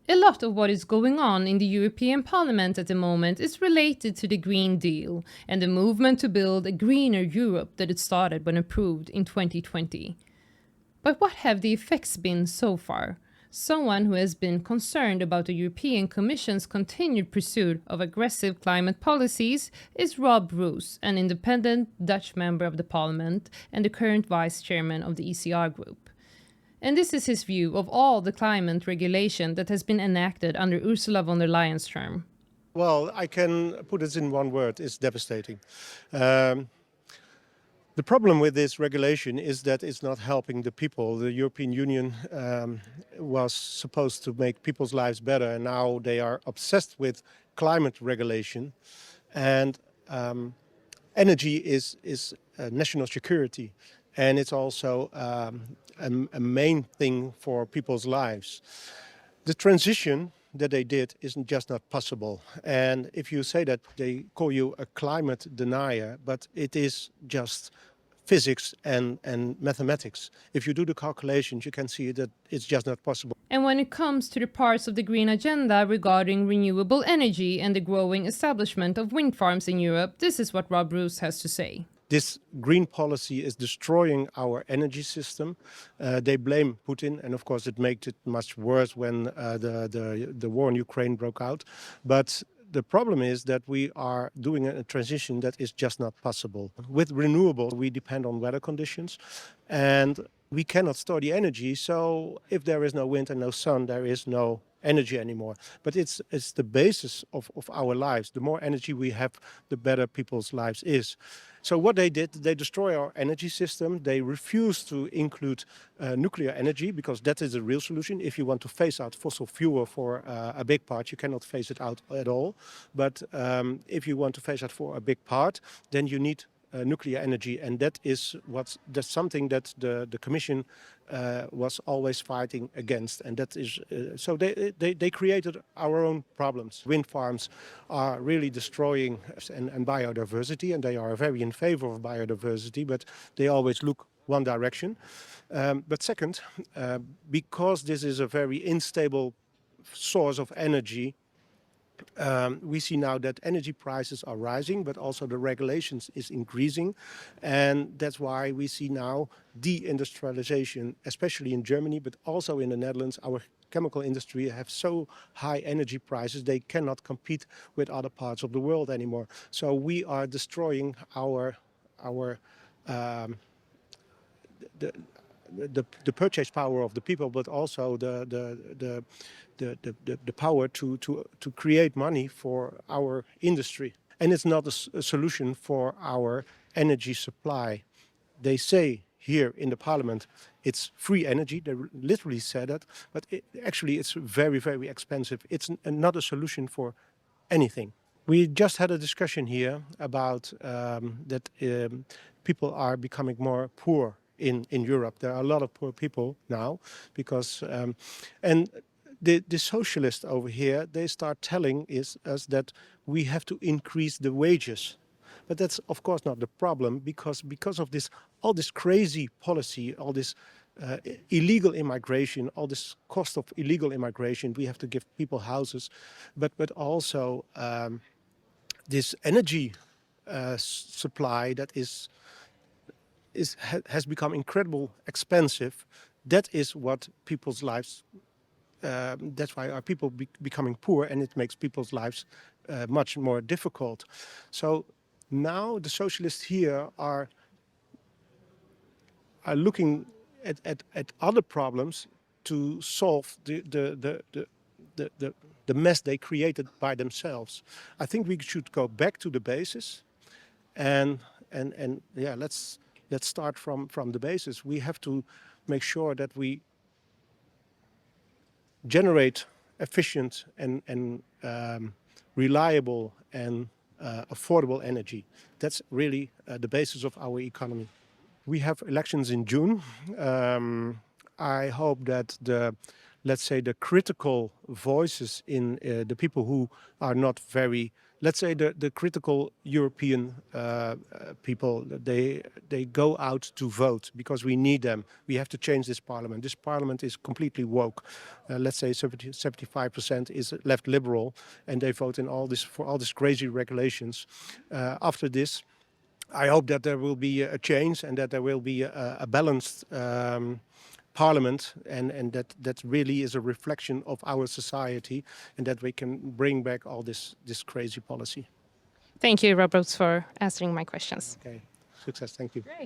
A lot of what is going on in the European Parliament at the moment is related to the Green Deal and the movement to build a greener Europe that it started when approved in 2020. But what have the effects been so far? Someone who has been concerned about the European Commission's continued pursuit of aggressive climate policies is Rob Roos, an independent Dutch member of the Parliament and the current vice chairman of the ECR group. And this is his view of all the climate regulation that has been enacted under Ursula von der Leyen's term. Well, I can put it in one word: it's devastating. Um, The problem with this regulation is that it's not helping the people. The European Union was supposed to make people's lives better, and now they are obsessed with climate regulation. And energy is national security, and it's also a main thing for people's lives. The transition that they did is just not possible. And if you say that, they call you a climate denier, but it is just physics and mathematics. If you do the calculations, you can see that it's just not possible. And when it comes to the parts of the green agenda regarding renewable energy and the growing establishment of wind farms in Europe, this is what Rob Roos has to say. This green policy is destroying our energy system. They blame Putin, and of course it makes it much worse when the war in Ukraine broke out. But the problem is that we are doing a transition that is just not possible. With renewables, we depend on weather conditions, and we cannot store the energy. So if there is no wind and no sun, there is no energy anymore. But it's the basis of our lives. The more energy we have, the better people's lives is. So what they did, they destroy our energy system. They refuse to include nuclear energy, because that is a real solution. If you want to phase out fossil fuel for a big part, you cannot phase it out at all. But if you want to phase out for a big part, then you need nuclear energy, and that's something that the Commission was always fighting against, and that is so they created our own problems. Wind farms are really destroying and biodiversity, and they are very in favor of biodiversity, but they always look one direction. But second, because this is a very unstable source of energy, we see now that energy prices are rising, but also the regulations is increasing. And that's why we see now deindustrialization, especially in Germany, but also in the Netherlands. Our chemical industry have so high energy prices, they cannot compete with other parts of the world anymore. So we are destroying our the purchase power of the people, but also the power to create money for our industry. And it's not a solution for our energy supply. They say here in the parliament it's free energy. They literally said that, but actually it's very, very expensive. It's not a solution for anything. We just had a discussion here about that people are becoming more poor in Europe. There are a lot of poor people now because, and the socialists over here, they start telling us that we have to increase the wages. But that's of course not the problem, because of this, all this crazy policy, all this illegal immigration, all this cost of illegal immigration. We have to give people houses, but also this energy supply that has become incredibly expensive. That is what people's lives. That's why our people becoming poor, and it makes people's lives much more difficult. So now the socialists here are looking at other problems to solve the mess they created by themselves. I think we should go back to the basis, and yeah, let's start from the basis. We have to make sure that we generate efficient and reliable and affordable energy. That's really the basis of our economy. We have elections in June. I hope that the let's say, the critical voices in the people who are not very, let's say, the critical European people, they go out to vote because we need them. We have to change this parliament. This parliament is completely woke. Let's say 75% is left liberal, and they vote in for all these crazy regulations. After this, I hope that there will be a change and that there will be a balanced parliament, and that really is a reflection of our society, and that we can bring back all this crazy policy. Thank you, Rob Roos, for answering my questions. Okay, success. Thank you. Great.